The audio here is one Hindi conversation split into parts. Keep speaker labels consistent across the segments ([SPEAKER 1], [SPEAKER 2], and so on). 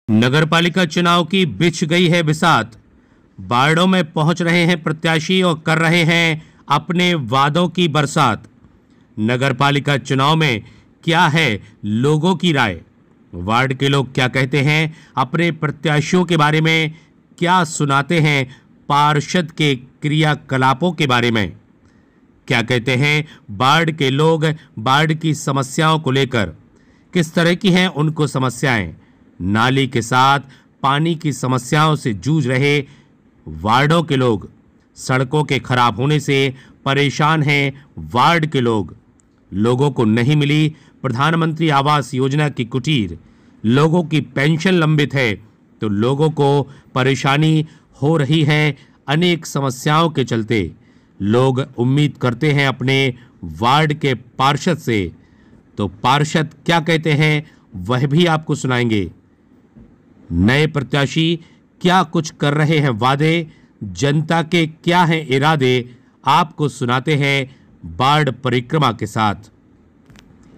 [SPEAKER 1] नगरपालिका चुनाव की बिछ गई है बिसात। वार्डों में पहुंच रहे हैं प्रत्याशी और कर रहे हैं अपने वादों की बरसात। नगरपालिका चुनाव में क्या है लोगों की राय? वार्ड के लोग क्या कहते हैं अपने प्रत्याशियों के बारे में? क्या सुनाते हैं पार्षद के क्रियाकलापों के बारे में? क्या कहते हैं वार्ड के लोग वार्ड की समस्याओं को लेकर? किस तरह की हैं उनको समस्याएं? नाली के साथ पानी की समस्याओं से जूझ रहे वार्डों के लोग, सड़कों के खराब होने से परेशान हैं वार्ड के लोग, लोगों को नहीं मिली प्रधानमंत्री आवास योजना की कुटीर, लोगों की पेंशन लंबित है तो लोगों को परेशानी हो रही है अनेक समस्याओं के चलते। लोग उम्मीद करते हैं अपने वार्ड के पार्षद से, तो पार्षद क्या कहते हैं वह भी आपको सुनाएंगे। नए प्रत्याशी क्या कुछ कर रहे हैं वादे, जनता के क्या हैं इरादे, आपको सुनाते हैं वार्ड परिक्रमा के साथ,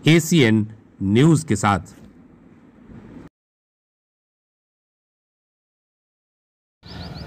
[SPEAKER 1] एसीएन न्यूज के साथ।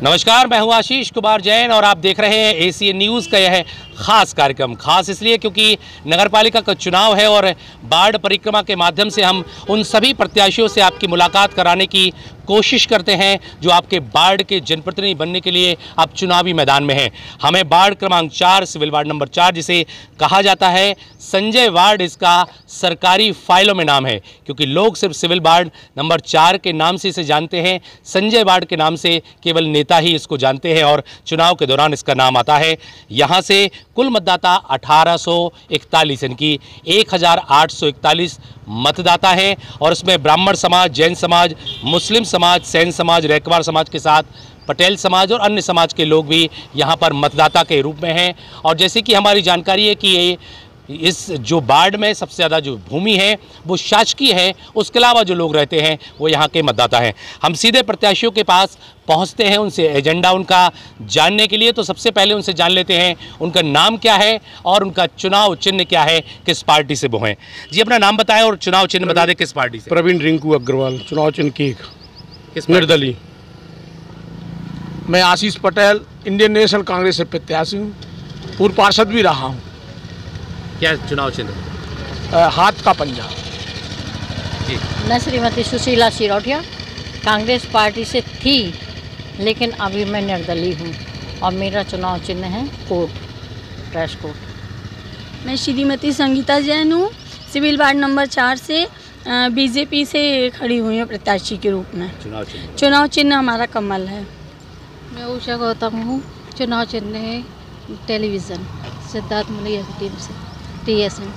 [SPEAKER 1] नमस्कार, मैं हूं आशीष कुमार जैन और आप देख रहे हैं एसीएन न्यूज का यह खास कार्यक्रम। खास इसलिए क्योंकि नगरपालिका का चुनाव है और वार्ड परिक्रमा के माध्यम से हम उन सभी प्रत्याशियों से आपकी मुलाकात कराने की कोशिश करते हैं जो आपके वार्ड के जनप्रतिनिधि बनने के लिए आप चुनावी मैदान में हैं। हमें वार्ड क्रमांक 4 सिविल वार्ड नंबर 4 जिसे कहा जाता है संजय वार्ड, इसका सरकारी फाइलों में नाम है क्योंकि लोग सिर्फ सिविल वार्ड नंबर 4 के नाम से इसे जानते हैं। संजय वार्ड के नाम से केवल नेता ही इसको जानते हैं और चुनाव के दौरान इसका नाम आता है। यहाँ से कुल मतदाता 1841 यानी कि 1841 मतदाता हैं और इसमें ब्राह्मण समाज, जैन समाज, मुस्लिम समाज, सैन समाज, रैकवार समाज के साथ पटेल समाज और अन्य समाज के लोग भी यहाँ पर मतदाता के रूप में हैं। और जैसे कि हमारी जानकारी है कि ये इस जो वार्ड में सबसे ज़्यादा जो भूमि है वो शासकीय है, उसके अलावा जो लोग रहते हैं वो यहाँ के मतदाता हैं। हम सीधे प्रत्याशियों के पास पहुँचते हैं उनसे एजेंडा उनका जानने के लिए। तो सबसे पहले उनसे जान लेते हैं उनका नाम क्या है और उनका चुनाव चिन्ह क्या है, किस पार्टी से वो हैं। जी, अपना नाम बताएं और चुनाव चिन्ह बता दें किस पार्टी से।
[SPEAKER 2] प्रवीण रिंकू अग्रवाल, चुनाव चिन्ह केक,
[SPEAKER 1] किस
[SPEAKER 2] निर्दलीय। मैं आशीष पटेल, इंडियन नेशनल कांग्रेस से प्रत्याशी हूँ, पूर्व पार्षद भी रहा हूँ।
[SPEAKER 1] क्या चुनाव चिन्ह?
[SPEAKER 2] हाथ का पंजा।
[SPEAKER 1] जी,
[SPEAKER 3] मैं श्रीमती सुशीला सिरोठिया, कांग्रेस पार्टी से थी लेकिन अभी मैं निर्दलीय हूँ और मेरा चुनाव चिन्ह है कोट, ट्रैश कोट।
[SPEAKER 4] मैं श्रीमती संगीता जैन हूँ, सिविल वार्ड नंबर 4 से बीजेपी से खड़ी हुई हूँ प्रत्याशी के रूप में। चुनाव चिन्ह हमारा कमल है।
[SPEAKER 5] मैं उषा गौतम हूँ, चुनाव चिन्ह है टेलीविज़न, सिद्धार्थ मलैया की टीम से TSM।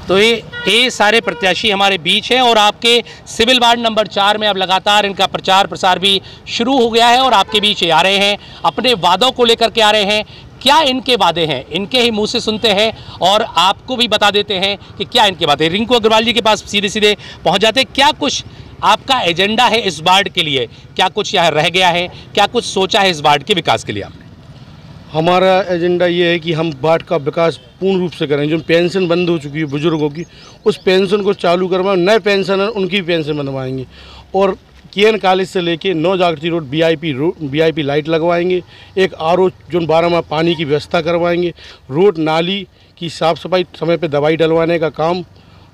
[SPEAKER 1] तो ये सारे प्रत्याशी हमारे बीच हैं और आपके सिविल वार्ड नंबर 4 में अब लगातार इनका प्रचार प्रसार भी शुरू हो गया है और आपके बीच ये आ रहे हैं, अपने वादों को लेकर के आ रहे हैं। क्या इनके वादे हैं, इनके ही मुंह से सुनते हैं और आपको भी बता देते हैं कि क्या इनके वादे। रिंकू अग्रवाल जी के पास सीधे सीधे पहुंच जाते हैं। क्या कुछ आपका एजेंडा है इस वार्ड के लिए? क्या कुछ यहाँ रह गया है? क्या कुछ सोचा है इस वार्ड के विकास के लिए आपने?
[SPEAKER 2] हमारा एजेंडा ये है कि हम वार्ड का विकास पूर्ण रूप से करें। जो पेंशन बंद हो चुकी है बुजुर्गों की, उस पेंशन को चालू करवाएं, नए पेंशनर उनकी पेंशन बनवाएंगे और KN कॉलेज से लेके 9 जागृति रोड VIP लाइट लगवाएंगे। एक RO जोन 12 में पानी की व्यवस्था करवाएंगे। रोड नाली की साफ़ सफाई, समय पे दवाई डलवाने का काम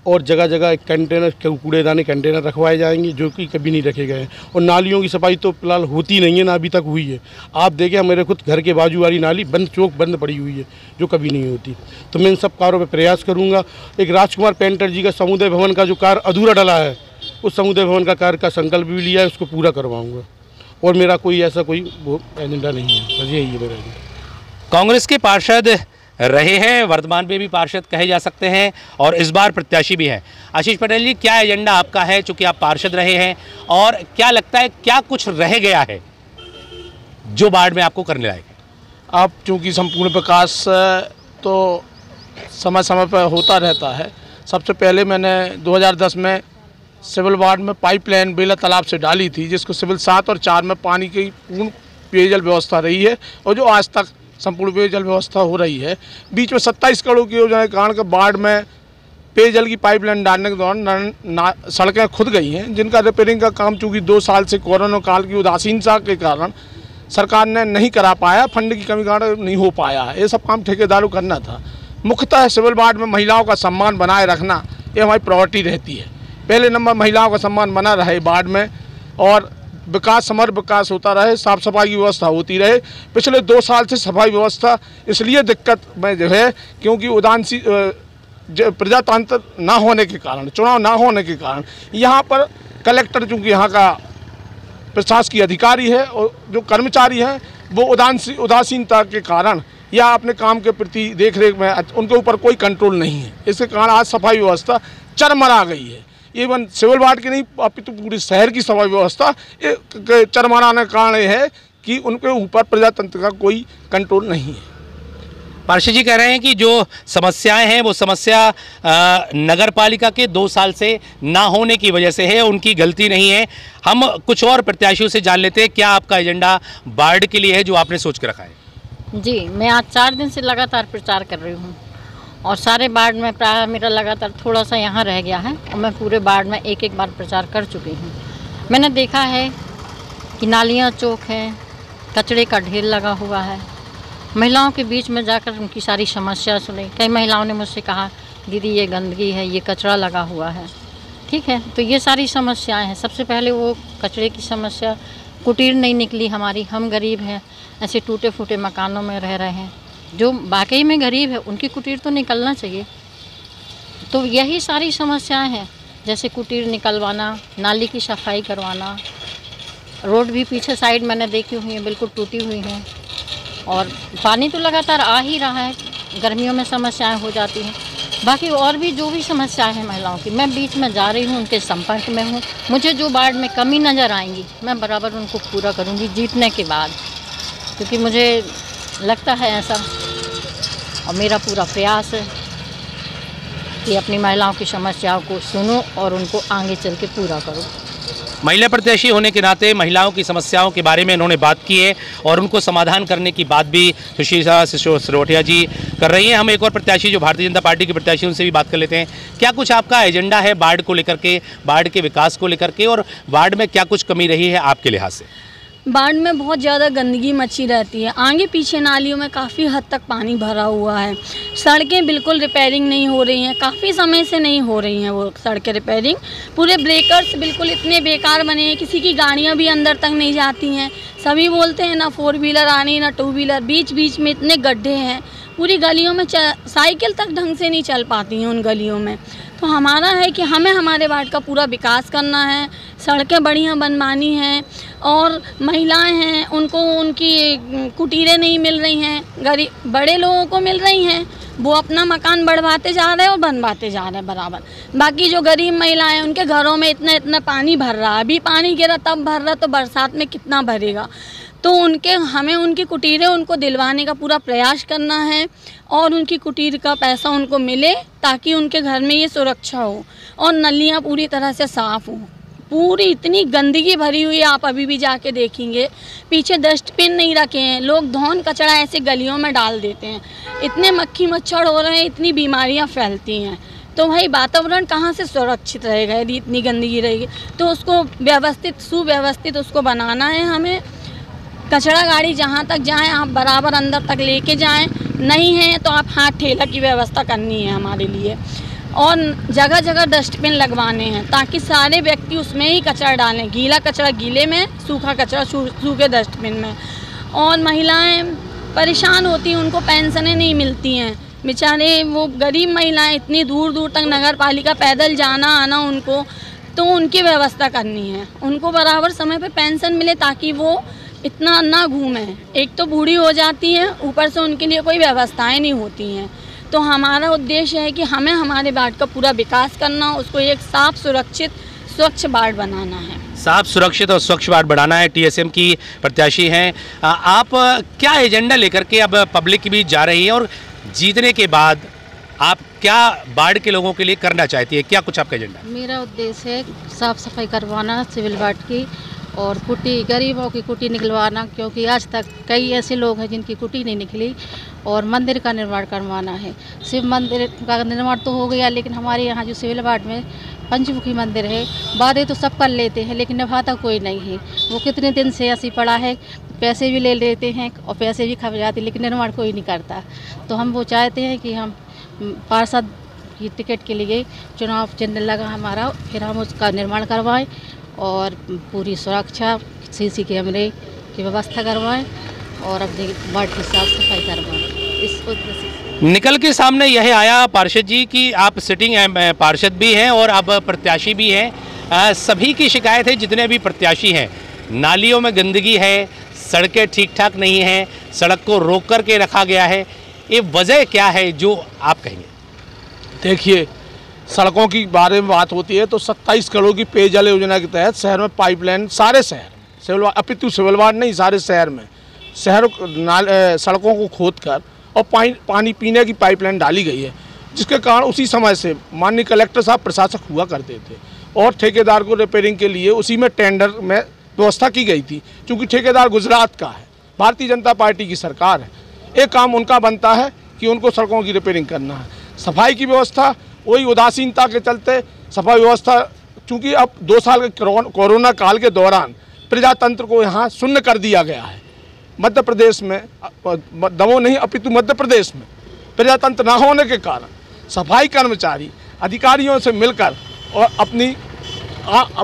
[SPEAKER 2] और जगह जगह एक कंटेनर, कूड़ेदानी कंटेनर रखवाए जाएंगे जो कि कभी नहीं रखे गए हैं। और नालियों की सफाई तो फिलहाल होती नहीं है, ना अभी तक हुई है। आप देखें, मेरे खुद घर के बाजू वाली नाली बंद पड़ी हुई है जो कभी नहीं होती। तो मैं इन सब कार्यों पर प्रयास करूँगा। एक राजकुमार पेंटर जी का समुदाय भवन का जो कार्य अधूरा डला है, उस समुदाय भवन का कार्य का संकल्प भी लिया है, उसको पूरा करवाऊँगा। और मेरा कोई ऐसा कोई एजेंडा नहीं है, बस यही है मेरा एजेंडा।
[SPEAKER 1] कांग्रेस के पार्षद रहे हैं, वर्तमान में भी पार्षद कहे जा सकते हैं और इस बार प्रत्याशी भी हैं। आशीष पटेल जी, क्या एजेंडा आपका है चूँकि आप पार्षद रहे हैं और क्या लगता है क्या कुछ रह गया है जो वार्ड में आपको करने लायक है?
[SPEAKER 2] आप चूँकि संपूर्ण विकास तो समय समय पर होता रहता है। सबसे पहले मैंने 2010 में सिविल वार्ड में पाइपलाइन बेला तालाब से डाली थी, जिसको सिविल 7 और 4 में पानी की पूर्ण पेयजल व्यवस्था रही है और जो आज तक संपूर्ण पेयजल व्यवस्था हो रही है। बीच में 27 करोड़ की योजना के कारण के वार्ड में
[SPEAKER 6] पेयजल की पाइपलाइन डालने के दौरान सड़कें खुद गई हैं, जिनका रिपेयरिंग का काम चूँकि 2 साल से कोरोना काल की उदासीनता के कारण सरकार ने नहीं करा पाया, फंड की कमी कारण नहीं हो पाया है। ये सब काम ठेकेदारों करना था। मुख्यतः सिविल वार्ड में महिलाओं का सम्मान बनाए रखना ये हमारी प्रायोरिटी रहती है। पहले नंबर महिलाओं का सम्मान बना रहे वार्ड में, और विकास समग्र विकास होता रहे, साफ सफाई की व्यवस्था होती रहे। पिछले 2 साल से सफाई व्यवस्था इसलिए दिक्कत में जो है क्योंकि प्रजातंत्र ना होने के कारण, चुनाव ना होने के कारण यहाँ पर कलेक्टर चूँकि यहाँ का प्रशासकीय अधिकारी है और जो कर्मचारी हैं वो उदासीनता के कारण या अपने काम के प्रति देखरेख में उनके ऊपर कोई कंट्रोल नहीं है। इसके कारण आज सफाई व्यवस्था चरमरा गई है। इवन सिविल वार्ड की नहीं अपितु पूरी शहर की सफाई व्यवस्था चरमराने का कारण ये है कि उनके ऊपर प्रजातंत्र का कोई कंट्रोल नहीं है।
[SPEAKER 1] पार्षद जी कह रहे हैं कि जो समस्याएं हैं वो समस्या नगर पालिका के 2 साल से ना होने की वजह से है, उनकी गलती नहीं है। हम कुछ और प्रत्याशियों से जान लेते हैं क्या आपका एजेंडा वार्ड के लिए है जो आपने सोच के रखा है।
[SPEAKER 3] जी, मैं आज 4 दिन से लगातार प्रचार कर रही हूँ और सारे वार्ड में प्राय मेरा लगातार थोड़ा सा यहाँ रह गया है और मैं पूरे वार्ड में एक बार प्रचार कर चुकी हूँ। मैंने देखा है कि नालियाँ चौक हैं, कचरे का ढेर लगा हुआ है। महिलाओं के बीच में जाकर उनकी सारी समस्या सुनी। कई महिलाओं ने मुझसे कहा दीदी ये गंदगी है, ये कचरा लगा हुआ है। ठीक है, तो ये सारी समस्याएं हैं। सबसे पहले वो कचरे की समस्या, कुटीर नहीं निकली हमारी, हम गरीब हैं, ऐसे टूटे फूटे मकानों में रह रहे हैं। जो वाकई में गरीब है उनकी कुटीर तो निकलना चाहिए। तो यही सारी समस्याएं हैं, जैसे कुटीर निकलवाना, नाली की सफाई करवाना, रोड भी पीछे साइड मैंने देखी हुई है बिल्कुल टूटी हुई हैं, और पानी तो लगातार आ ही रहा है, गर्मियों में समस्याएं हो जाती हैं। बाकी और भी जो भी समस्याएं हैं महिलाओं की, मैं बीच में जा रही हूं, उनके संपर्क में हूं। मुझे जो वार्ड में कमी नज़र आएंगी मैं बराबर उनको पूरा करूंगी जीतने के बाद, क्योंकि मुझे लगता है ऐसा और मेरा पूरा प्रयास है कि अपनी महिलाओं की समस्याओं को सुनूं और उनको आगे चल के पूरा करूं।
[SPEAKER 1] महिला प्रत्याशी होने के नाते महिलाओं की समस्याओं के बारे में इन्होंने बात की है और उनको समाधान करने की बात भी सुशीला सिसोदिया जी कर रही हैं। हम एक और प्रत्याशी जो भारतीय जनता पार्टी के प्रत्याशी उनसे भी बात कर लेते हैं। क्या कुछ आपका एजेंडा है वार्ड को लेकर के, वार्ड के विकास को लेकर के, और वार्ड में क्या कुछ कमी रही है आपके लिहाज से?
[SPEAKER 4] वार्ड में बहुत ज़्यादा गंदगी मची रहती है। आगे पीछे नालियों में काफ़ी हद तक पानी भरा हुआ है। सड़कें बिल्कुल रिपेयरिंग नहीं हो रही हैं, काफ़ी समय से नहीं हो रही हैं वो सड़कें रिपेयरिंग। पूरे ब्रेकर्स बिल्कुल इतने बेकार बने हैं, किसी की गाड़ियां भी अंदर तक नहीं जाती हैं। सभी बोलते हैं ना 4 व्हीलर आनी ना 2 व्हीलर, बीच बीच में इतने गड्ढे हैं, पूरी गलियों में साइकिल तक ढंग से नहीं चल पाती हैं उन गलियों में। तो हमारा है कि हमें हमारे वार्ड का पूरा विकास करना है, सड़कें बढ़िया बनवानी हैं, और महिलाएं हैं उनको उनकी कुटीरें नहीं मिल रही हैं, गरीब बड़े लोगों को मिल रही हैं, वो अपना मकान बढ़वाते जा रहे हैं और बनवाते जा रहे हैं बराबर। बाकी जो गरीब महिलाएं हैं उनके घरों में इतना इतना पानी भर रहा है, अभी पानी गिरा तब भर रहा, तो बरसात में कितना भरेगा। तो हमें उनकी कुटीरें उनको दिलवाने का पूरा प्रयास करना है और उनकी कुटीर का पैसा उनको मिले ताकि उनके घर में ये सुरक्षा हो और नलियाँ पूरी तरह से साफ़ हों। पूरी इतनी गंदगी भरी हुई है, आप अभी भी जाके देखेंगे, पीछे डस्टबिन नहीं रखे हैं, लोग धौन कचरा ऐसे गलियों में डाल देते हैं, इतने मक्खी मच्छर हो रहे हैं, इतनी बीमारियां फैलती हैं। तो भाई वातावरण कहाँ से सुरक्षित रहेगा यदि इतनी गंदगी रहेगी? तो उसको व्यवस्थित सुव्यवस्थित उसको बनाना है हमें। कचरा गाड़ी जहाँ तक जाए आप बराबर अंदर तक लेके जाएं, नहीं है तो आप हाथ ठेला की व्यवस्था करनी है हमारे लिए, और जगह जगह डस्टबिन लगवाने हैं ताकि सारे व्यक्ति उसमें ही कचरा डालें, गीला कचरा गीले में, सूखा कचरा सूखे डस्टबिन में। और महिलाएं परेशान होती हैं, उनको पेंशनें नहीं मिलती हैं, बेचारे वो गरीब महिलाएं इतनी दूर दूर तक नगर पालिका पैदल जाना आना उनको, तो उनकी व्यवस्था करनी है, उनको बराबर समय पे पेंशन मिले ताकि वो इतना ना घूमें। एक तो बूढ़ी हो जाती हैं, ऊपर से उनके लिए कोई व्यवस्थाएं नहीं होती हैं। तो हमारा उद्देश्य है कि हमें हमारे वार्ड का पूरा विकास करना, उसको एक साफ सुरक्षित स्वच्छ वार्ड बनाना है।
[SPEAKER 1] साफ सुरक्षित और स्वच्छ वार्ड बनाना है। टीएसएम की प्रत्याशी हैं आप, क्या एजेंडा लेकर के अब पब्लिक के बीच जा रही है और जीतने के बाद आप क्या वार्ड के लोगों के लिए करना चाहती है? क्या कुछ आपका एजेंडा?
[SPEAKER 5] मेरा उद्देश्य है साफ़ सफाई करवाना सिविल वार्ड की, और कुटी गरीबों की कुटी निकलवाना, क्योंकि आज तक कई ऐसे लोग हैं जिनकी कुटी नहीं निकली, और मंदिर का निर्माण करवाना है। शिव मंदिर का निर्माण तो हो गया, लेकिन हमारे यहाँ जो सिविल वार्ड में पंचमुखी मंदिर है, वादे तो सब कर लेते हैं लेकिन निभाता कोई नहीं है। वो कितने दिन से ऐसी पड़ा है, पैसे भी ले लेते हैं और पैसे भी खप जाते, लेकिन निर्माण कोई नहीं करता। तो हम वो चाहते हैं कि हम पार्षद की टिकट के लिए चुनाव चिन्ह लगा हमारा, फिर हम उसका निर्माण करवाएं और पूरी सुरक्षा, सीसी कैमरे की व्यवस्था करवाएं और अपने वार्ड की साफ सफाई करवाएं। इस उद्देश्य
[SPEAKER 1] निकल के सामने यह आया पार्षद जी कि आप सिटिंग पार्षद भी हैं और अब प्रत्याशी भी हैं। सभी की शिकायत है, जितने भी प्रत्याशी हैं, नालियों में गंदगी है, सड़कें ठीक ठाक नहीं हैं, सड़क को रोक करके रखा गया है। ये वजह क्या है जो आप कहेंगे?
[SPEAKER 6] देखिए, सड़कों की बारे में बात होती है तो 27 करोड़ की पेयजल योजना के तहत शहर में पाइपलाइन, सारे शहर सिविल अपितु सिविल वार्ड नहीं, सारे शहर में सड़कों को खोद कर और पानी पीने की पाइपलाइन डाली गई है, जिसके कारण उसी समय से माननीय कलेक्टर साहब प्रशासक हुआ करते थे और ठेकेदार को रिपेयरिंग के लिए उसी में टेंडर में व्यवस्था की गई थी। क्योंकि ठेकेदार गुजरात का है, भारतीय जनता पार्टी की सरकार है, एक काम उनका बनता है कि उनको सड़कों की रिपेयरिंग करना है। सफाई की व्यवस्था वही उदासीनता के चलते सफाई व्यवस्था, चूँकि अब 2 साल के कोरोना काल के दौरान प्रजातंत्र को यहाँ शून्य कर दिया गया है। मध्य प्रदेश में, दमोह नहीं अपितु मध्य प्रदेश में प्रजातंत्र न होने के कारण सफाई कर्मचारी अधिकारियों से मिलकर और अपनी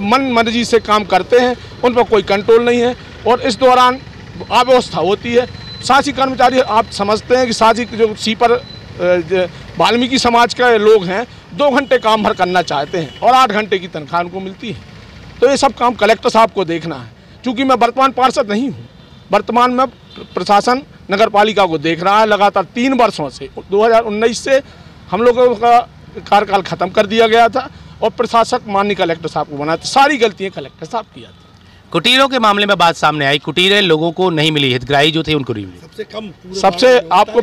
[SPEAKER 6] मन मर्जी से काम करते हैं, उन पर कोई कंट्रोल नहीं है और इस दौरान अव्यवस्था होती है। शासी कर्मचारी, आप समझते हैं कि शासी जो सीपर वाल्मीकि समाज के लोग हैं, 2 घंटे काम भर करना चाहते हैं और 8 घंटे की तनख्वाह उनको मिलती है। तो ये सब काम कलेक्टर साहब को देखना है। चूँकि मैं वर्तमान पार्षद नहीं हूँ, वर्तमान में प्रशासन नगर पालिका को देख रहा है। लगातार 3 वर्षों से 2019 से हम लोगों का कार्यकाल खत्म कर दिया गया था और प्रशासक माननीय कलेक्टर साहब को बनाया था। सारी गलतियाँ कलेक्टर साहब किया था।
[SPEAKER 1] कुटीरों के मामले में बात सामने आई, कुटीरें लोगों को नहीं मिली, हितग्राही जो थे उनको नहीं मिली।
[SPEAKER 6] सबसे आपको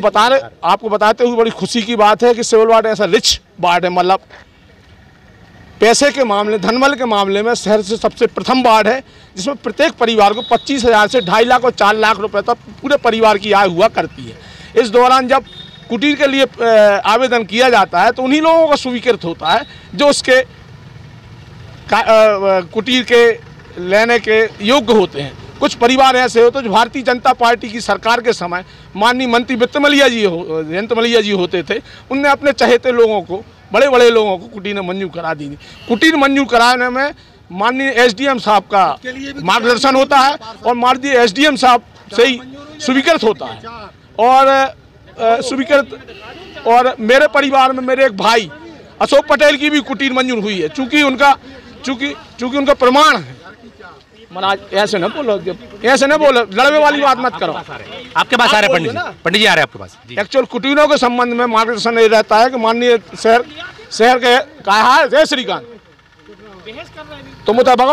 [SPEAKER 6] बताते हुए बड़ी खुशी की बात है कि सिविल वार्ड ऐसा रिच वार्ड है, मतलब पैसे के मामले, धनबल के मामले में शहर से सबसे प्रथम वार्ड है, जिसमें प्रत्येक परिवार को 25,000 से 2.5 लाख और 4 लाख रुपए तक पूरे परिवार की आय हुआ करती है। इस दौरान जब कुटीर के लिए आवेदन किया जाता है तो उन्हीं लोगों को स्वीकृत होता है जो उसके कुटीर के लेने के योग्य होते हैं। कुछ परिवार ऐसे होते हैं जो भारतीय जनता पार्टी की सरकार के समय माननीय मंत्री जयंत मलिया जी होते थे, उनने अपने चहेते लोगों को, बड़े बड़े लोगों को कुटीर मंजूर करा दी थी। कुटीर मंजूर कराने में माननीय एसडीएम साहब का मार्गदर्शन होता है और माननीय एसडीएम साहब से ही स्वीकृत होता है और मेरे परिवार में मेरे एक भाई अशोक पटेल की भी कुटीर मंजूर हुई है। चूँकि उनका प्रमाण है। महाराज ऐसे न बोलो, लड़वे वाली बात मत करो।
[SPEAKER 1] आपके पास आ रहे पंडित जी आ रहे हैं आपके पास।
[SPEAKER 6] एक्चुअल कुटीरों के संबंध में मार्गदर्शन ये रहता है कि माननीय शहर के कहा है जय श्रीकांत तो मुताबिक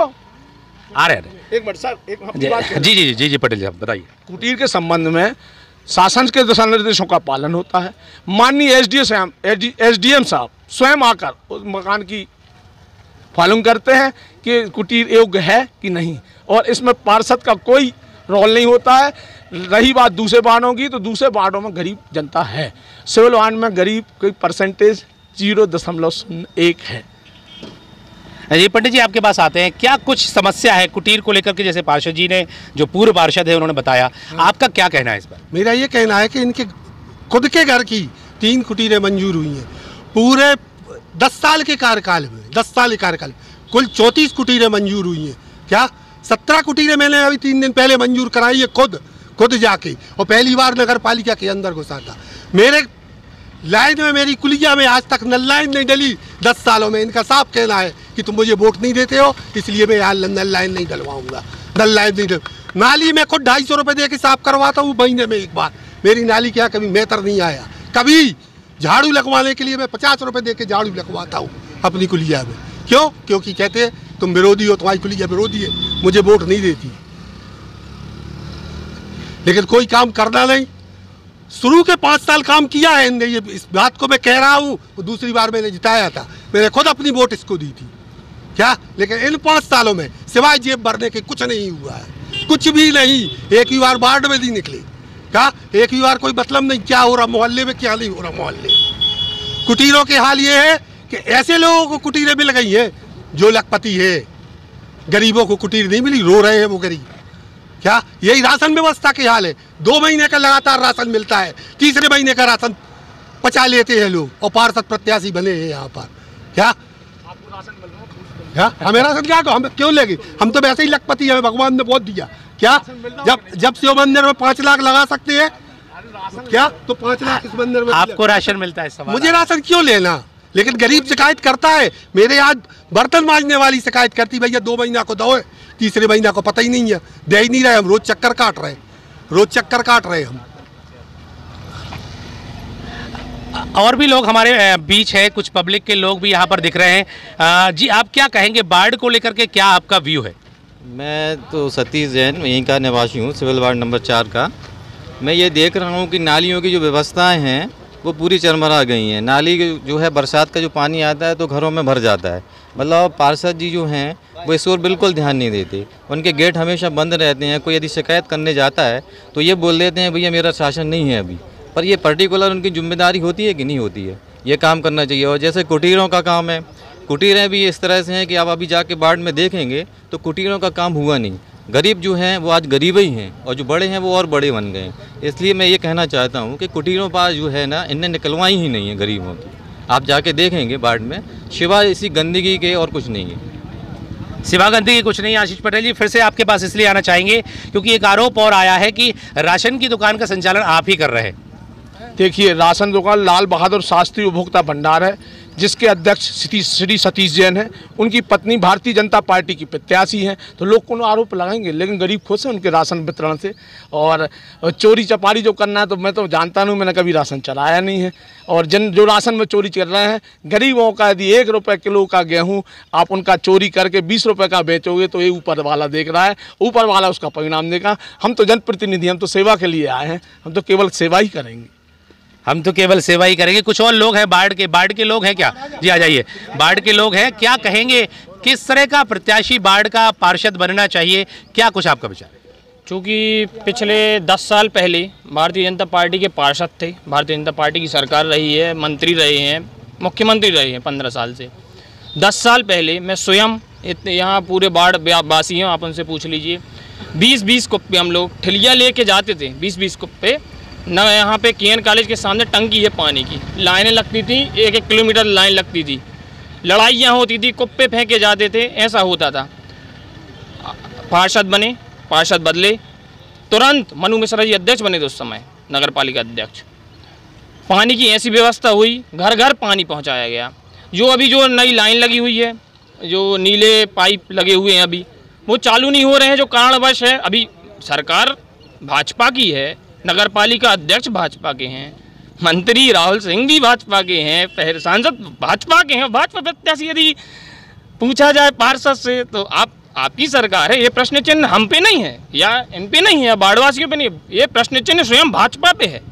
[SPEAKER 1] आ रहे हैं।
[SPEAKER 6] एक मिनट सर,
[SPEAKER 1] जी पटेल साहब बताइए।
[SPEAKER 6] कुटीर के संबंध में शासन के दिशा निर्देशों का पालन होता है। माननीय एसडीएम साहब स्वयं आकर उस मकान की फॉलोइंग करते हैं कि कुटीर योग्य है कि नहीं, और इसमें पार्षद का कोई रोल नहीं होता है। रही बात दूसरे वार्डों की, तो दूसरे वार्डों में गरीब जनता है। सिविल वार्ड में गरीब की परसेंटेज 0.01 है।
[SPEAKER 1] जी पंडित जी आपके पास आते हैं, क्या कुछ समस्या है कुटीर को लेकर के? जैसे पार्षद जी ने, जो पूर्व पार्षद है, उन्होंने बताया, आपका क्या कहना है इस पर?
[SPEAKER 7] मेरा ये कहना है कि इनके खुद के घर की 3 कुटीरें मंजूर हुई हैं पूरे 10 साल के कार्यकाल में। 10 साल के कार्यकाल कुल 34 कुटीरें मंजूर हुई हैं। क्या 17 कुटीरें मैंने अभी 3 दिन पहले मंजूर कराई है खुद जाके, और पहली बार नगर पालिका के अंदर घुसा था। मेरे लाइन में, मेरी कुलिया में आज तक नल लाइन नहीं डली 10 सालों में। इनका साफ कहना है कि तुम मुझे वोट नहीं देते हो, इसलिए मैं यहाँ नल लाइन नहीं डलवाऊंगा। नल लाइन नहीं नाली में खुद 250 रुपये दे के साफ करवाता हूँ महीने में एक बार। मेरी नाली क्या कभी मेटर नहीं आया। कभी झाड़ू लगवाने के लिए मैं 50 रुपये दे के झाड़ू लगवाता हूँ अपनी कुलिया में। क्यों? क्योंकि कहते हैं तुम विरोधी हो, तुम्हारी कुलिया विरोधी है, मुझे वोट नहीं देती। लेकिन कोई काम करना नहीं। शुरू के 5 साल काम किया है इनने, ये इस बात को मैं कह रहा हूँ। दूसरी बार मैंने जिताया था, मैंने खुद अपनी वोट इसको दी थी। क्या? लेकिन इन 5 सालों में सिवाय जेब भरने के कुछ नहीं हुआ है, कुछ भी नहीं। एक ही बार वार्ड में नहीं निकले, क्या एक ही बार कोई मतलब नहीं क्या हो रहा मोहल्ले में, क्या नहीं हो रहा मोहल्ले। कुटीरों के हाल ये है कि ऐसे लोगों को कुटीरें मिल गई है जो लखपति है, गरीबों को कुटीर नहीं मिली, रो रहे हैं वो गरीब। क्या यही राशन व्यवस्था के हाल है, 2 महीने का लगातार राशन मिलता है, तीसरे महीने का राशन पचा लेते हैं लोग और पार्षद प्रत्याशी बने हैं यहाँ पर। क्या हमें राशन क्या हम क्यों लेंगे, हम तो वैसे ही लखपति हैं, भगवान ने बहुत दिया। क्या जब शिव मंदिर में 5 लाख लगा सकते हैं, क्या तो 5 लाख इस मंदिर में
[SPEAKER 1] आपको राशन मिलता है? सवाल
[SPEAKER 7] मुझे राशन क्यों लेना, लेकिन गरीब शिकायत करता है। मेरे आज बर्तन मांजने वाली शिकायत करती, भैया 2 महीना को दो, तीसरे महीना को पता ही नहीं है, दे ही नहीं रहे, हम रोज चक्कर काट रहे हम।
[SPEAKER 1] और भी लोग हमारे बीच है, कुछ पब्लिक के लोग भी यहाँ पर दिख रहे हैं। जी आप क्या कहेंगे, बाढ़ को लेकर के क्या आपका व्यू है?
[SPEAKER 8] मैं तो सतीश जैन यहीं का निवासी हूँ, सिविल वार्ड नंबर 4 का। मैं ये देख रहा हूँ कि नालियों की जो व्यवस्थाएं हैं वो पूरी चरमरा गई हैं। नाली जो है, बरसात का जो पानी आता है तो घरों में भर जाता है। मतलब पार्षद जी जो हैं वो इस ओर बिल्कुल ध्यान नहीं देते, उनके गेट हमेशा बंद रहते हैं। कोई यदि शिकायत करने जाता है तो ये बोल देते हैं भैया मेरा शासन नहीं है अभी, पर ये पर्टिकुलर उनकी जिम्मेदारी होती है कि नहीं होती है, ये काम करना चाहिए। और जैसे कुटीरों का काम है, कुटीरें भी इस तरह से हैं कि आप अभी जाके बाढ़ में देखेंगे तो कुटीरों का काम हुआ नहीं। गरीब जो हैं वो आज गरीब ही हैं और जो बड़े हैं वो और बड़े बन गए। इसलिए मैं ये कहना चाहता हूँ कि कुटीरों पर जो है ना, इनने निकलवाई ही नहीं है गरीबों की। आप जाके देखेंगे बाढ़ में, सिवाय इसी गंदगी के और कुछ नहीं है।
[SPEAKER 1] सिवा गंदगी कुछ नहीं। आशीष पटेल जी फिर से आपके पास इसलिए आना चाहेंगे क्योंकि एक आरोप और आया है कि राशन की दुकान का संचालन आप ही कर रहे हैं।
[SPEAKER 6] देखिए, राशन दुकान लाल बहादुर शास्त्री उपभोक्ता भंडार है, जिसके अध्यक्ष श्री सतीश जैन हैं। उनकी पत्नी भारतीय जनता पार्टी की प्रत्याशी हैं, तो लोग को आरोप लगाएंगे, लेकिन गरीब खुश हैं उनके राशन वितरण से। और चोरी चपारी जो करना है तो मैं तो जानता नहीं, मैंने कभी राशन चलाया नहीं है। और जो राशन में चोरी कर रहे हैं, गरीबों का यदि 1 रुपये किलो का गेहूँ आप उनका चोरी करके 20 रुपये का बेचोगे तो ये ऊपर वाला देख रहा है, ऊपर वाला उसका परिणाम देगा। हम तो जनप्रतिनिधि, हम तो सेवा के लिए आए हैं, हम तो केवल सेवा ही करेंगे।
[SPEAKER 1] कुछ और लोग हैं बाढ़ के लोग हैं क्या? जी आ जाइए। बाढ़ के लोग हैं, क्या कहेंगे, किस तरह का प्रत्याशी बाढ़ का पार्षद बनना चाहिए, क्या कुछ आपका विचार है?
[SPEAKER 9] चूँकि पिछले 10 साल पहले भारतीय जनता पार्टी के पार्षद थे, भारतीय जनता पार्टी की सरकार रही है, मंत्री रहे हैं, मुख्यमंत्री रहे हैं 15 साल से। 10 साल पहले मैं स्वयं यहाँ पूरे बाढ़ वासी हैं, आप उनसे पूछ लीजिए, 20-20 कुप्पे हम लोग ठिलिया लेके जाते थे, 20-20 कुप्पे न। यहाँ पे केएन कॉलेज के सामने टंकी है पानी की, लाइनें लगती थी, 1-1 किलोमीटर लाइन लगती थी, लड़ाइयाँ होती थी, कुप्पे फेंके जाते थे, ऐसा होता था। पार्षद बने, पार्षद बदले, तुरंत मनु मिश्रा जी अध्यक्ष बने थे उस समय, नगर पालिका अध्यक्ष। पानी की ऐसी व्यवस्था हुई, घर घर पानी पहुँचाया गया। जो नई लाइन लगी हुई है, जो नीले पाइप लगे हुए हैं अभी, वो चालू नहीं हो रहे हैं, जो कारणवश है। अभी सरकार भाजपा की है, नगर पालिका अध्यक्ष भाजपा के हैं, मंत्री राहुल सिंह भी भाजपा के हैं, सांसद भाजपा के हैं। भाजपा प्रत्याशी यदि पूछा जाए पार्षद से तो आपकी सरकार है, ये प्रश्न चिन्ह हम पे नहीं है या इन पे नहीं है या बाढ़वासियों पे नहीं है, ये प्रश्न चिन्ह स्वयं भाजपा पे है।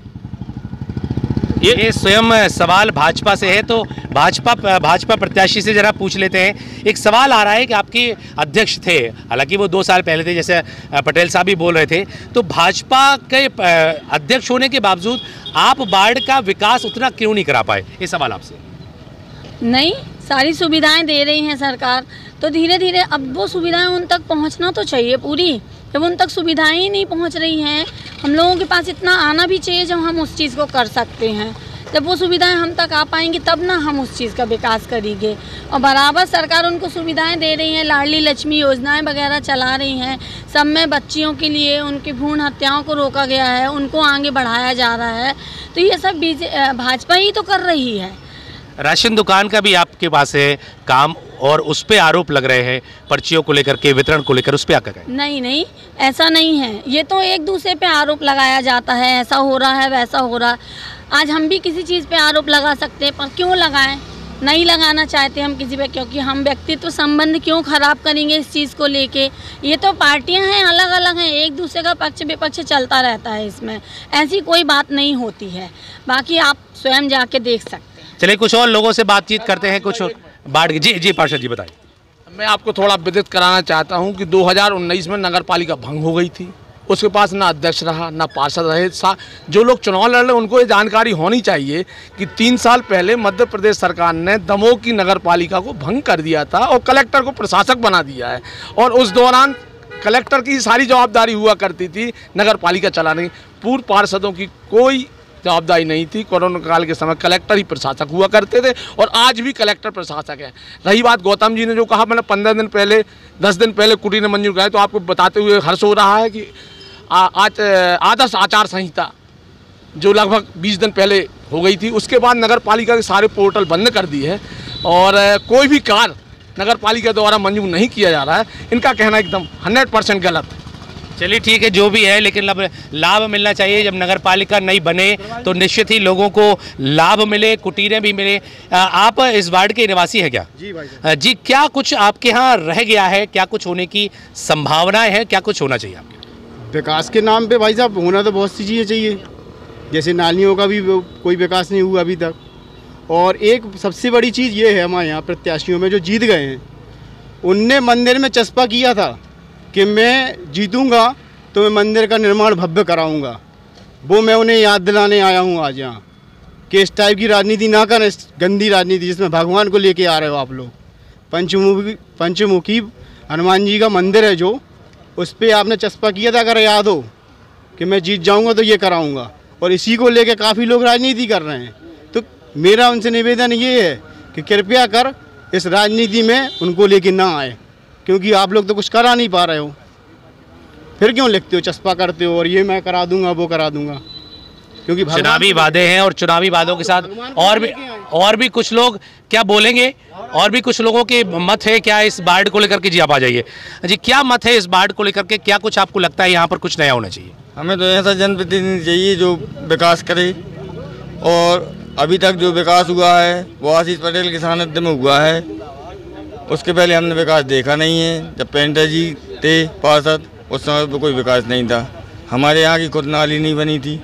[SPEAKER 1] ये स्वयं सवाल भाजपा से है, तो भाजपा प्रत्याशी से जरा पूछ लेते हैं। एक सवाल आ रहा है कि आपके अध्यक्ष थे, हालांकि वो 2 साल पहले थे, जैसे पटेल साहब भी बोल रहे थे, तो भाजपा के अध्यक्ष होने के बावजूद आप बाढ़ का विकास उतना क्यों नहीं करा पाए? ये सवाल आपसे।
[SPEAKER 4] नहीं, सारी सुविधाएं दे रही हैं सरकार, तो धीरे धीरे अब वो सुविधाएं उन तक पहुंचना तो चाहिए पूरी। जब उन तक सुविधाएं ही नहीं पहुंच रही हैं, हम लोगों के पास इतना आना भी चाहिए जब हम उस चीज़ को कर सकते हैं। जब वो सुविधाएं हम तक आ पाएंगी तब ना हम उस चीज़ का विकास करेंगे। और बराबर सरकार उनको सुविधाएं दे रही है, लाडली लक्ष्मी योजनाएं वगैरह चला रही हैं, सब में बच्चियों के लिए उनकी भ्रूण हत्याओं को रोका गया है, उनको आगे बढ़ाया जा रहा है। तो ये सब भाजपा ही तो कर रही है।
[SPEAKER 1] राशन दुकान का भी आपके पास है काम और उस पे आरोप लग रहे हैं पर्चियों को लेकर के, वितरण को लेकर, उस पे क्या कहें?
[SPEAKER 4] नहीं, ऐसा नहीं है। ये तो एक दूसरे पे आरोप लगाया जाता है, ऐसा हो रहा है, वैसा हो रहा है। आज हम भी किसी चीज़ पे आरोप लगा सकते हैं, पर क्यों लगाएं? नहीं लगाना चाहते हम किसी पे, क्योंकि हम व्यक्तित्व संबंध क्यों खराब करेंगे इस चीज़ को लेके। ये तो पार्टियां हैं, अलग अलग हैं, एक दूसरे का पक्ष विपक्ष चलता रहता है, इसमें ऐसी कोई बात नहीं होती है। बाकी आप स्वयं जाके देख सकते हैं।
[SPEAKER 1] चलिए कुछ और लोगों से बातचीत करते हैं, कुछ और बाढ़ की। जी पार्षद जी बताइए।
[SPEAKER 6] मैं आपको थोड़ा विदित कराना चाहता हूं कि 2019 में नगर पालिका भंग हो गई थी। उसके पास ना अध्यक्ष रहा, ना पार्षद रहे। जो लोग चुनाव लड़ रहे उनको ये जानकारी होनी चाहिए कि 3 साल पहले मध्य प्रदेश सरकार ने दमोह की नगर पालिका को भंग कर दिया था और कलेक्टर को प्रशासक बना दिया है। और उस दौरान कलेक्टर की सारी जवाबदारी हुआ करती थी नगर पालिका चलाने की। पूर्व पार्षदों की कोई जवाबदारी नहीं थी। कोरोना काल के समय कलेक्टर ही प्रशासक हुआ करते थे और आज भी कलेक्टर प्रशासक है। रही बात गौतम जी ने जो कहा, मैंने 15 दिन पहले 10 दिन पहले कुटीर मंजूर कराए, तो आपको बताते हुए हर्ष हो रहा है कि आज आदर्श आचार संहिता जो लगभग 20 दिन पहले हो गई थी, उसके बाद नगर पालिका के सारे पोर्टल बंद कर दिए हैं और कोई भी कार्य नगर पालिका द्वारा मंजूर नहीं किया जा रहा है। इनका कहना एकदम 100% गलत है।
[SPEAKER 1] चलिए ठीक है, जो भी है, लेकिन लाभ मिलना चाहिए। जब नगर पालिका नहीं बने तो निश्चित ही लोगों को लाभ मिले, कुटीरें भी मिले। आप इस वार्ड के निवासी हैं क्या?
[SPEAKER 10] जी भाई
[SPEAKER 1] जी, क्या कुछ आपके यहाँ रह गया है? क्या कुछ होने की संभावनाएं हैं? क्या कुछ होना चाहिए आपके?
[SPEAKER 10] विकास के नाम पे भाई साहब होना तो बहुत सी चीज़ें चाहिए, जैसे नालियों का भी कोई विकास नहीं हुआ अभी तक। और एक सबसे बड़ी चीज़ ये है, हमारे यहाँ प्रत्याशियों में जो जीत गए हैं, उनने मंदिर में चस्पा किया था कि मैं जीतूंगा तो मैं मंदिर का निर्माण भव्य कराऊंगा। वो मैं उन्हें याद दिलाने आया हूँ आज यहाँ कि इस टाइप की राजनीति ना करें, इस गंदी राजनीति जिसमें भगवान को लेके आ रहे हो आप लोग। पंचमुखी हनुमान जी का मंदिर है जो, उस पर आपने चस्पा किया था, अगर याद हो, कि मैं जीत जाऊंगा तो ये कराऊंगा, और इसी को लेके काफ़ी लोग राजनीति कर रहे हैं। तो मेरा उनसे निवेदन ये है कि कृपया कर इस राजनीति में उनको लेके ना आए, क्योंकि आप लोग तो कुछ करा नहीं पा रहे हो। फिर क्यों लिखते हो, चस्पा करते हो और ये मैं करा दूंगा वो करा दूंगा, क्योंकि
[SPEAKER 1] चुनावी वादे हैं और चुनावी वादों के साथ और भी कुछ लोग क्या बोलेंगे, और भी कुछ लोगों के मत है क्या इस वार्ड को लेकर के? जी आप आ जाइए जी, क्या मत है इस वार्ड को लेकर के? क्या कुछ आपको लगता है यहाँ पर कुछ नया होना चाहिए?
[SPEAKER 11] हमें तो ऐसा जनप्रतिनिधि चाहिए जो विकास करे, और अभी तक जो विकास हुआ है वो आशीष पटेल के सानिध्य में हुआ है। उसके पहले हमने विकास देखा नहीं है। जब पेंटर जी थे पार्षद, उस समय पर कोई विकास नहीं था। हमारे यहाँ की खुद नाली नहीं बनी थी।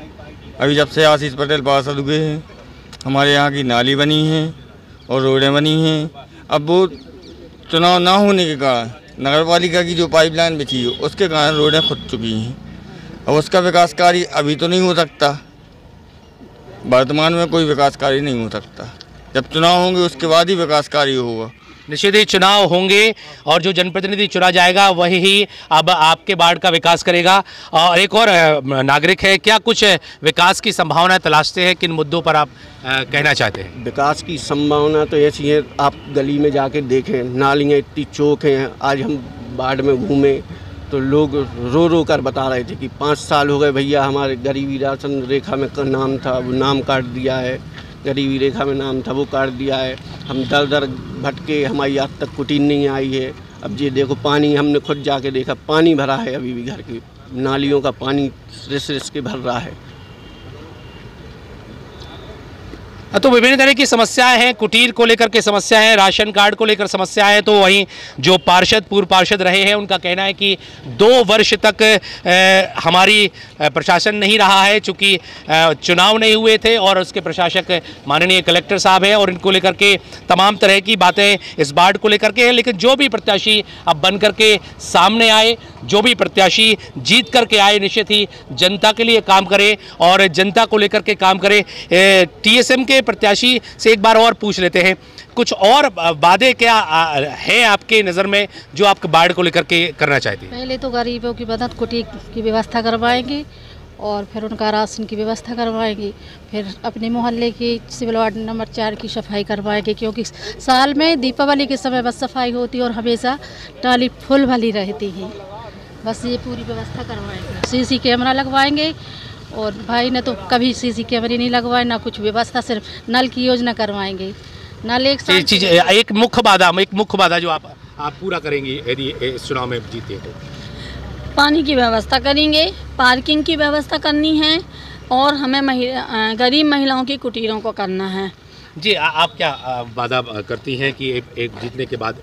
[SPEAKER 11] अभी जब से आशीष पटेल पार्षद हुए हैं, हमारे यहाँ की नाली बनी है और रोडें बनी हैं। अब वो चुनाव ना होने के कारण नगर पालिका की जो पाइपलाइन बिछी है उसके कारण रोडें खुद चुकी हैं। अब उसका विकास कार्य अभी तो नहीं हो सकता, वर्तमान में कोई विकास कार्य नहीं हो सकता। जब चुनाव होंगे उसके बाद ही विकास कार्य होगा।
[SPEAKER 1] निश्चित ही चुनाव होंगे और जो जनप्रतिनिधि चुना जाएगा वही ही अब आपके वार्ड का विकास करेगा। और एक और नागरिक है, क्या कुछ विकास की संभावना तलाशते हैं? किन मुद्दों पर आप कहना चाहते हैं?
[SPEAKER 12] विकास की संभावना तो ऐसी है, आप गली में जाके देखें, नालियाँ इतनी चौक हैं। आज हम वार्ड में घूमे तो लोग रो रो कर बता रहे थे कि 5 साल हो गए भैया, हमारे गरीबी राशन रेखा में नाम था, वो नाम काट दिया है, गरीबी रेखा में नाम था वो काट दिया है। हम दर दर भटके, हमारी आज तक कुटीर नहीं आई है। अब ये देखो, पानी हमने खुद जाके देखा, पानी भरा है अभी भी, घर की नालियों का पानी रिस रिस के भर रहा है।
[SPEAKER 1] तो विभिन्न तरह की समस्याएं हैं, कुटीर को लेकर के समस्याएं हैं, राशन कार्ड को लेकर समस्याएं हैं। तो वहीं जो पूर्व पार्षद रहे हैं उनका कहना है कि 2 वर्ष तक हमारी प्रशासन नहीं रहा है, चूँकि चुनाव नहीं हुए थे और उसके प्रशासक माननीय कलेक्टर साहब हैं और इनको लेकर के तमाम तरह की बातें इस वार्ड को लेकर के हैं। लेकिन जो भी प्रत्याशी अब बन करके सामने आए, जो भी प्रत्याशी जीत करके आए, निश्चित ही जनता के लिए काम करे और जनता को लेकर के काम करे। टीएसएम के प्रत्याशी से एक बार और पूछ लेते हैं, कुछ और वादे क्या है आपके नज़र में जो आप वार्ड को लेकर के करना चाहते हैं?
[SPEAKER 5] पहले तो गरीबों की मदद कुटीर की व्यवस्था करवाएंगे और फिर उनका राशन की व्यवस्था करवाएंगे। फिर अपने मोहल्ले की सिविल वार्ड नंबर 4 की सफाई करवाएंगे, क्योंकि साल में दीपावली के समय बस सफाई होती है और हमेशा टाली फुल भली रहती है। बस ये पूरी व्यवस्था करवाएंगे। सीसी कैमरा लगवाएंगे, और भाई ने तो कभी सीसी कैमरे नहीं लगवाए, ना कुछ व्यवस्था, सिर्फ नल की योजना करवाएंगे। नल
[SPEAKER 1] एक मुख्य वादा जो आप पूरा करेंगी यदि इस चुनाव में जीते तो?
[SPEAKER 4] पानी की व्यवस्था करेंगे, पार्किंग की व्यवस्था करनी है, और हमें गरीब महिलाओं की कुटीरों को करना है।
[SPEAKER 1] जी, आप क्या वादा करती हैं कि एक जीतने के बाद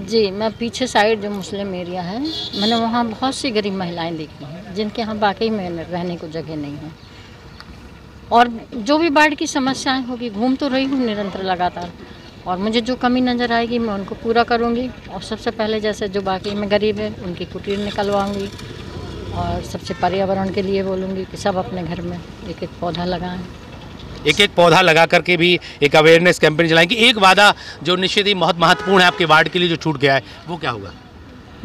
[SPEAKER 3] जी, मैं पीछे साइड जो मुस्लिम एरिया है, मैंने वहाँ बहुत सी गरीब महिलाएं देखी हैं जिनके यहाँ वाकई में रहने को जगह नहीं है। और जो भी बाढ़ की समस्याएं होगी, घूम तो रही हूँ निरंतर लगातार, और मुझे जो कमी नज़र आएगी मैं उनको पूरा करूँगी। और सबसे पहले जैसे जो बाकी में गरीब है उनकी कुटीर निकलवाऊँगी और सबसे पर्यावरण के लिए बोलूँगी कि सब अपने घर में एक एक पौधा लगाएं।
[SPEAKER 1] एक एक पौधा लगा करके भी एक अवेयरनेस कैंपेन चलाएंगे। एक वादा जो निश्चित ही बहुत महत्वपूर्ण है आपके वार्ड के लिए जो छूट गया है वो क्या होगा?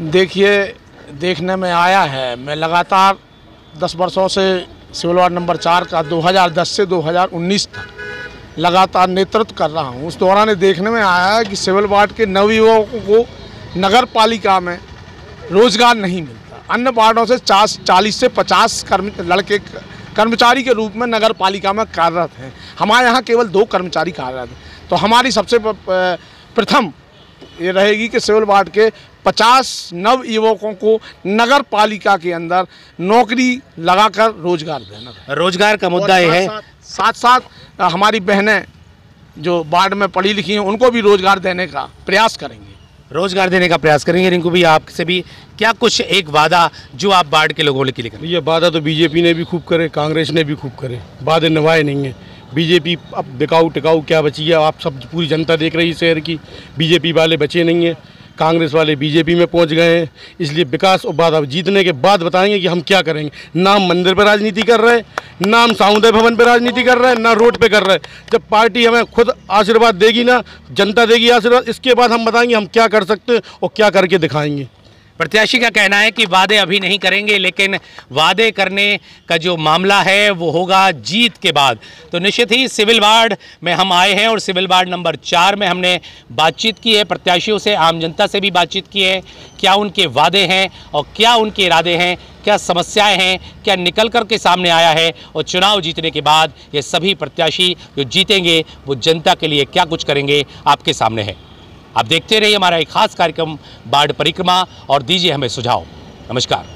[SPEAKER 6] देखिए, देखने में आया है, मैं लगातार 10 वर्षों से सिविल वार्ड नंबर 4 का 2010 से 2019 तक लगातार नेतृत्व कर रहा हूँ। उस दौरान देखने में आया है कि सिविल वार्ड के नवयुवकों को नगर पालिका में रोजगार नहीं मिलता। अन्य वार्डों से 40 से 50 लड़के कर्मचारी के रूप में नगर पालिका में कार्यरत हैं, हमारे यहाँ केवल 2 कर्मचारी कार्यरत हैं। तो हमारी सबसे प्रथम ये रहेगी कि सिविल वार्ड के 50 नव युवकों को नगर पालिका के अंदर नौकरी लगाकर रोजगार देना।
[SPEAKER 1] रोजगार का मुद्दा ये है,
[SPEAKER 6] साथ साथ हमारी बहनें जो वार्ड में पढ़ी लिखी हैं उनको भी रोजगार देने का प्रयास करेंगे।
[SPEAKER 1] रोजगार देने का प्रयास करेंगे। रिंकू भी आपसे भी क्या कुछ एक वादा जो आप वार्ड के लोगों के लिए करें?
[SPEAKER 2] ये वादा तो बीजेपी ने भी खूब करे, कांग्रेस ने भी खूब करे, वादे निभाए नहीं है। बीजेपी अब बिकाऊ टिकाऊ क्या बची है? आप सब पूरी जनता देख रही है शहर की, बीजेपी वाले बचे नहीं हैं, कांग्रेस वाले बीजेपी में पहुंच गए हैं। इसलिए विकास और बाद अब जीतने के बाद बताएंगे कि हम क्या करेंगे। ना हम मंदिर पर राजनीति कर रहे हैं, ना हम सामुदायिक भवन पर राजनीति कर रहे हैं, ना रोड पे कर रहे हैं। जब पार्टी हमें खुद आशीर्वाद देगी ना, जनता देगी आशीर्वाद, इसके बाद हम बताएंगे हम क्या कर सकते हैं और क्या करके दिखाएंगे।
[SPEAKER 1] प्रत्याशी का कहना है कि वादे अभी नहीं करेंगे, लेकिन वादे करने का जो मामला है वो होगा जीत के बाद। तो निश्चित ही सिविल वार्ड में हम आए हैं और सिविल वार्ड नंबर 4 में हमने बातचीत की है प्रत्याशियों से, आम जनता से भी बातचीत की है। क्या उनके वादे हैं और क्या उनके इरादे हैं, क्या समस्याएं हैं, क्या निकल कर के सामने आया है, और चुनाव जीतने के बाद ये सभी प्रत्याशी जो जीतेंगे वो जनता के लिए क्या कुछ करेंगे आपके सामने है। आप देखते रहिए हमारा एक खास कार्यक्रम बाढ़ परिक्रमा और दीजिए हमें सुझाव। नमस्कार।